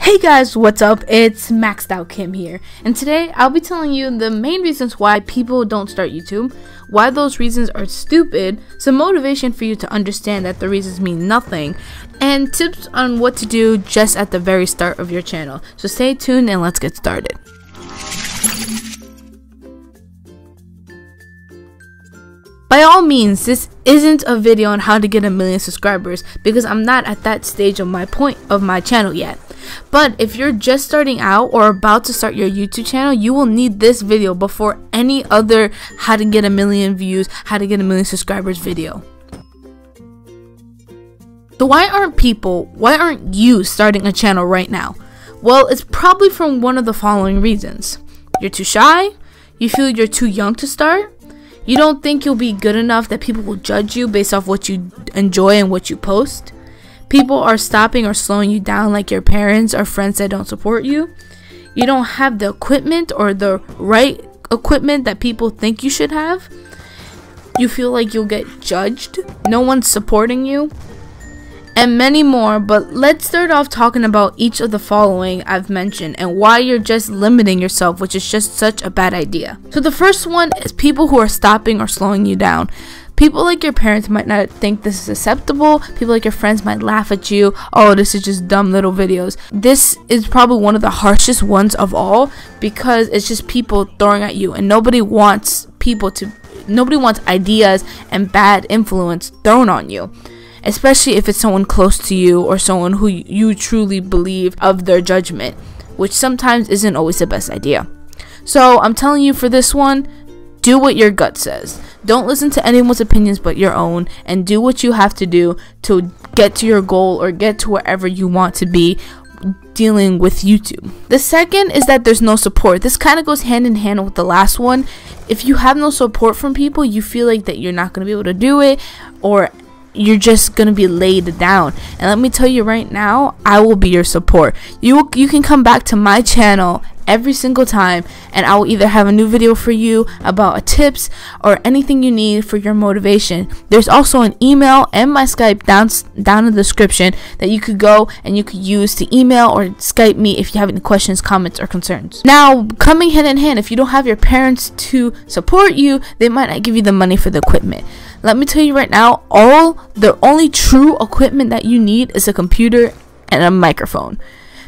Hey guys, what's up? It's Maxed Out Kim here, and today I'll be telling you the main reasons why people don't start YouTube, why those reasons are stupid, some motivation for you to understand that the reasons mean nothing, and tips on what to do just at the very start of your channel. So stay tuned and let's get started. By all means, this isn't a video on how to get 1 million subscribers because I'm not at that stage of my channel yet. But if you're just starting out or about to start your YouTube channel, you will need this video before any other how to get 1 million views, how to get 1 million subscribers video. So why aren't you starting a channel right now? Well, it's probably from one of the following reasons. You're too shy, you feel you're too young to start, you don't think you'll be good enough that people will judge you based off what you enjoy and what you post. People are stopping or slowing you down like your parents or friends that don't support you. You don't have the equipment or the right equipment that people think you should have. You feel like you'll get judged. No one's supporting you. And many more, but let's start off talking about each of the following I've mentioned and why you're just limiting yourself, which is just such a bad idea. So the first one is people who are stopping or slowing you down. People like your parents might not think this is acceptable. People like your friends might laugh at you. Oh, this is just dumb little videos. This is probably one of the harshest ones of all because it's just people throwing at you, and nobody wants ideas and bad influence thrown on you. Especially if it's someone close to you or someone who you truly believe of their judgment, which sometimes isn't always the best idea. So I'm telling you, for this one, do what your gut says. Don't listen to anyone's opinions but your own, and do what you have to do to get to your goal or get to wherever you want to be dealing with YouTube. The second is that there's no support. This kind of goes hand in hand with the last one. If you have no support from people, you feel like that you're not going to be able to do it, or you're just gonna be laid down. And let me tell you right now, I will be your support. You can come back to my channel every single time, and I will either have a new video for you about a tips or anything you need for your motivation. There's also an email and my Skype down in the description that you could go and you could use to email or Skype me if you have any questions, comments, or concerns. Now, coming hand in hand, if you don't have your parents to support you, they might not give you the money for the equipment. Let me tell you right now, the only true equipment that you need is a computer and a microphone.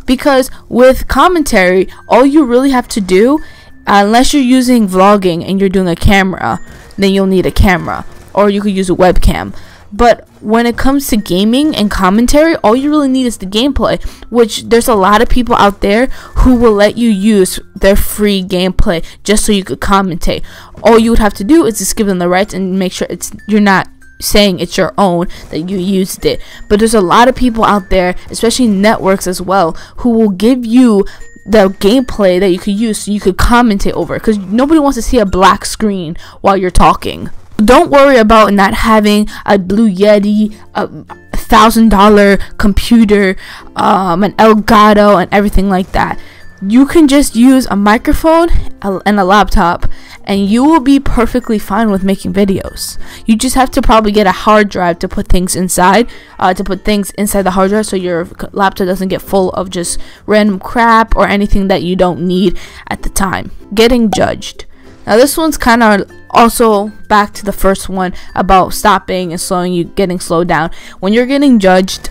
Because with commentary, all you really have to do, unless you're using vlogging and you're doing a camera, then you'll need a camera, or you could use a webcam. But when it comes to gaming and commentary, all you really need is the gameplay, which there's a lot of people out there who will let you use their free gameplay just so you could commentate. All you would have to do is just give them the rights and make sure you're not saying it's your own, that you used it. But there's a lot of people out there, especially networks as well, who will give you the gameplay that you could use so you could commentate over, because nobody wants to see a black screen while you're talking. Don't worry about not having a Blue Yeti, a $1,000 computer, an Elgato, and everything like that. You can just use a microphone and a laptop, and you will be perfectly fine with making videos. You just have to probably get a hard drive to put things inside, the hard drive, so your laptop doesn't get full of just random crap or anything that you don't need at the time. Getting judged. Now this one's kind of also back to the first one about stopping and getting slowed down. When you're getting judged,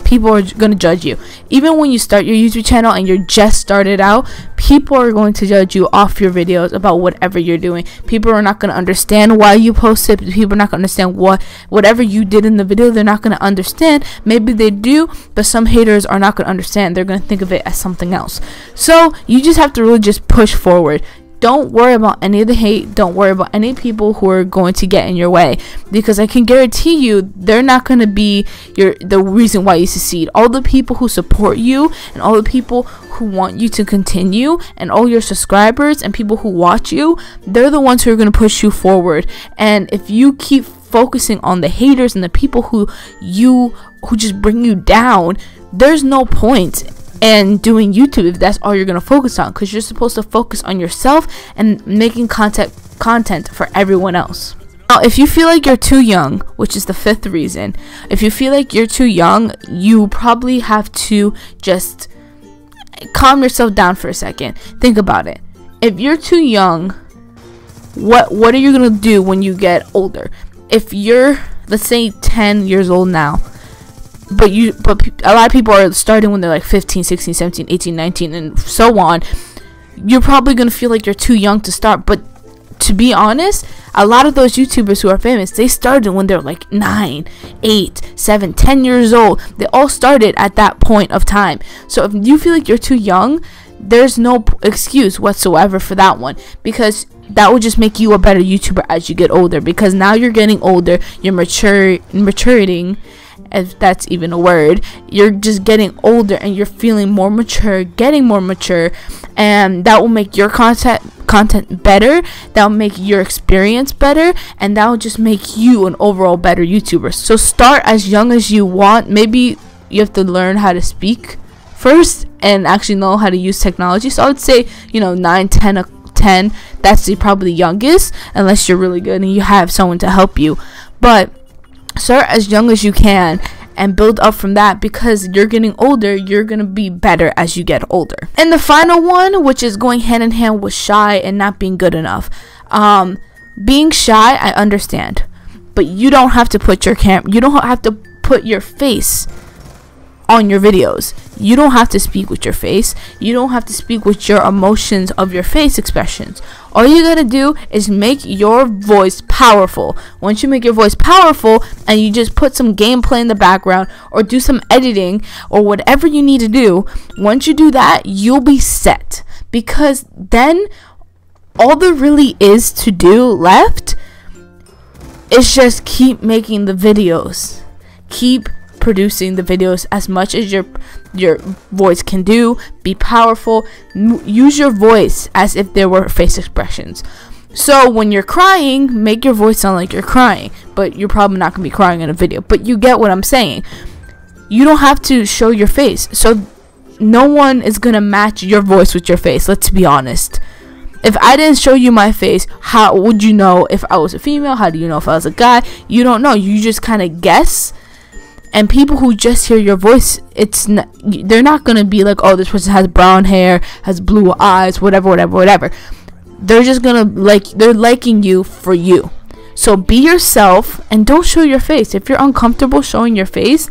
people are going to judge you. Even when you start your YouTube channel and you're just started out, people are going to judge you off your videos about whatever you're doing. People are not going to understand why you posted. People are not going to understand whatever you did in the video. They're not going to understand. Maybe they do, but some haters are not going to understand. They're going to think of it as something else. So you just have to really just push forward. Don't worry about any of the hate. Don't worry about any people who are going to get in your way, because I can guarantee you they're not going to be the reason why you succeed. All the people who support you and all the people who want you to continue and all your subscribers and people who watch you, they're the ones who are going to push you forward. And if you keep focusing on the haters and the people who just bring you down, there's no point and doing YouTube if that's all you're going to focus on, because you're supposed to focus on yourself and making content for everyone else. Now, if you feel like you're too young, which is the fifth reason, if you feel like you're too young, you probably have to just calm yourself down for a second. Think about it. If you're too young, what are you gonna do when you get older? If you're, let's say, 10 years old now, but a lot of people are starting when they're like 15, 16, 17, 18, 19, and so on, you're probably gonna feel like you're too young to start. But to be honest, a lot of those YouTubers who are famous, they started when they're like 9, 8, 7, 10 years old. They all started at that point of time. So if you feel like you're too young, there's no excuse whatsoever for that one, because that would just make you a better YouTuber as you get older, because now you're getting older, you're maturing, if that's even a word. You're just getting older and you're feeling more mature, getting more mature, and that will make your content better, that will make your experience better, and that will just make you an overall better YouTuber. So start as young as you want. Maybe you have to learn how to speak first and actually know how to use technology. So I would say, 9, 10, that's probably the youngest, unless you're really good and you have someone to help you. But start as young as you can and build up from that, because you're getting older, you're gonna be better as you get older. And the final one, which is going hand in hand with shy and not being good enough. Being shy, I understand, but you don't have to put you don't have to put your face on your videos. You don't have to speak with your face. You don't have to speak with your emotions of your face expressions. All you gotta do is make your voice powerful. Once you make your voice powerful and you just put some gameplay in the background or do some editing or whatever you need to do, once you do that, you'll be set. Because then all there really is to do left is just keep making the videos. Keep producing the videos as much as your voice can do. Be powerful. Use your voice as if there were face expressions. So when you're crying, make your voice sound like you're crying, but you're probably not gonna be crying in a video. But you get what I'm saying. You don't have to show your face, so no one is gonna match your voice with your face. Let's be honest. If I didn't show you my face, how would you know if I was a female? How do you know if I was a guy? You don't know. You just kind of guess. And people who just hear your voice, they're not gonna be like, oh, this person has brown hair, has blue eyes, whatever. They're just gonna they're liking you for you. So be yourself and don't show your face. If you're uncomfortable showing your face,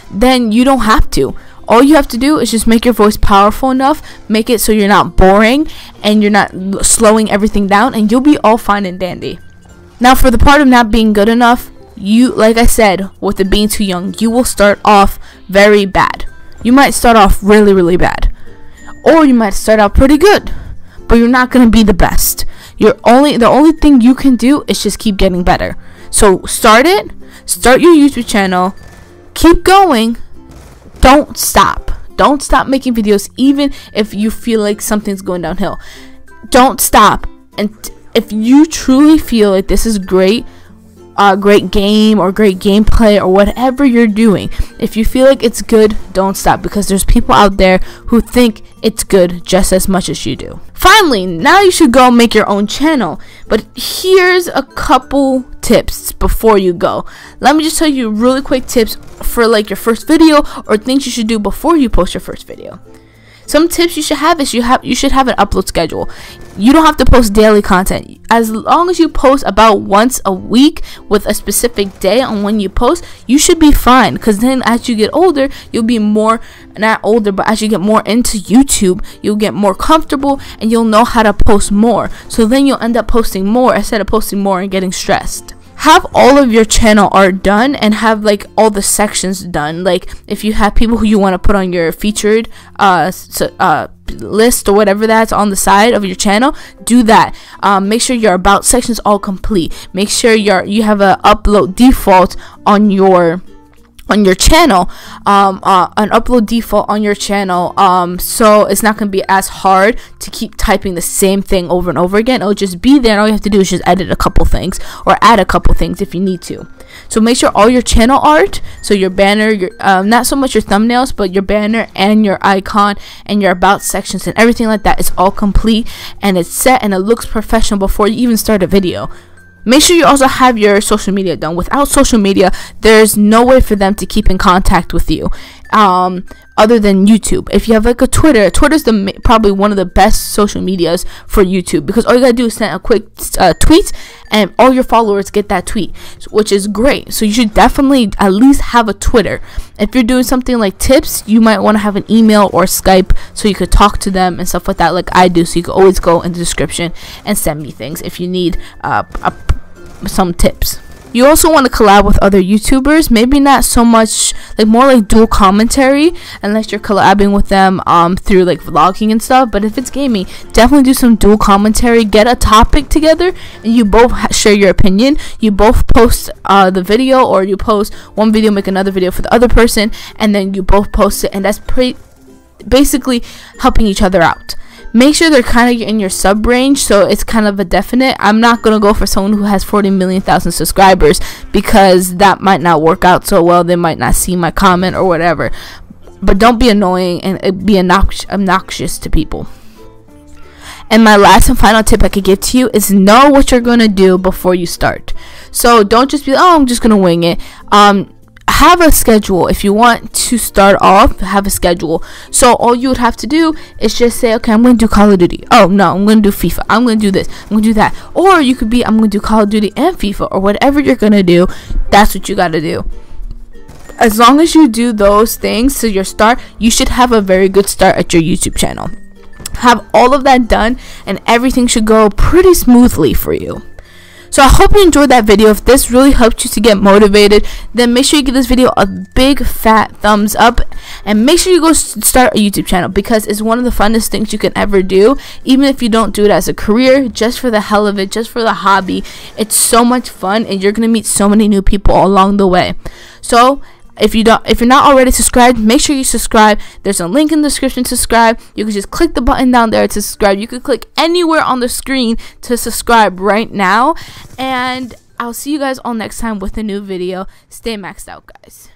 then you don't have to. All you have to do is just make your voice powerful enough, make it so you're not boring and you're not slowing everything down, and you'll be all fine and dandy. Now, for the part of not being good enough, like I said, with it being too young, you will start off very bad. You might start off really, really bad, or you might start out pretty good, but you're not gonna be the best. The only thing you can do is just keep getting better. So start your YouTube channel, keep going, don't stop making videos, even if you feel like something's going downhill. Don't stop. And if you truly feel like this is great game or great gameplay or whatever you're doing, if you feel like it's good, don't stop, because there's people out there who think it's good just as much as you do. Finally, now you should go make your own channel, but here's a couple tips before you go. Let me just tell you really quick tips for like your first video, or things you should do before you post your first video. Some tips you should have is you should have an upload schedule. You don't have to post daily content. As long as you post about once a week with a specific day on when you post, you should be fine. Because then as you get older, you'll be more, not older, but as you get more into YouTube, you'll get more comfortable and you'll know how to post more. So then you'll end up posting more instead of posting more and getting stressed. Have all of your channel art done and have like all the sections done. Like if you have people who you want to put on your featured list or whatever that's on the side of your channel, do that. Make sure your about section's all complete. Make sure you have a upload default on your channel, an upload default on your channel, so it's not going to be as hard to keep typing the same thing over and over again. It'll just be there, and all you have to do is just edit a couple things or add a couple things if you need to. So make sure all your channel art, so your banner, your not so much your thumbnails, but your banner and your icon and your about sections and everything like that is all complete and it's set and it looks professional before you even start a video. Make sure you also have your social media done. Without social media, there's no way for them to keep in contact with you. other than YouTube. If you have like a Twitter's probably one of the best social medias for YouTube, because all you gotta do is send a quick tweet and all your followers get that tweet, which is great. So you should definitely at least have a Twitter. If you're doing something like tips, you might want to have an email or Skype so you could talk to them and stuff like that, like I do. So you can always go in the description and send me things if you need some tips. You also want to collab with other YouTubers, maybe not so much, like more like dual commentary, unless you're collabing with them through like vlogging and stuff. But if it's gaming, definitely do some dual commentary. Get a topic together and you both share your opinion. You both post the video, or you post one video, make another video for the other person, and then you both post it, and that's basically helping each other out. Make sure they're kind of in your sub range, so it's kind of a definite. I'm not going to go for someone who has 40 million subscribers, because that might not work out so well. They might not see my comment or whatever. But don't be annoying and be obnoxious to people. And my last and final tip I could give to you is know what you're going to do before you start. So don't just be, oh, I'm just going to wing it. Have a schedule. If you want to start off, have a schedule. So all you would have to do is just say, okay, I'm going to do Call of Duty. Oh no, I'm going to do FIFA. I'm going to do this. I'm going to do that. Or you could be, I'm going to do Call of Duty and FIFA, or whatever you're going to do. That's what you got to do. As long as you do those things to your start, you should have a very good start at your YouTube channel. Have all of that done and everything should go pretty smoothly for you. So I hope you enjoyed that video. If this really helped you to get motivated, then make sure you give this video a big fat thumbs up, and make sure you go start a YouTube channel, because it's one of the funnest things you can ever do. Even if you don't do it as a career, just for the hell of it, just for the hobby, it's so much fun, and you're gonna meet so many new people along the way. So if you're not already subscribed, make sure you subscribe. There's a link in the description to subscribe. You can just click the button down there to subscribe. You could click anywhere on the screen to subscribe right now. And I'll see you guys all next time with a new video. Stay maxed out, guys.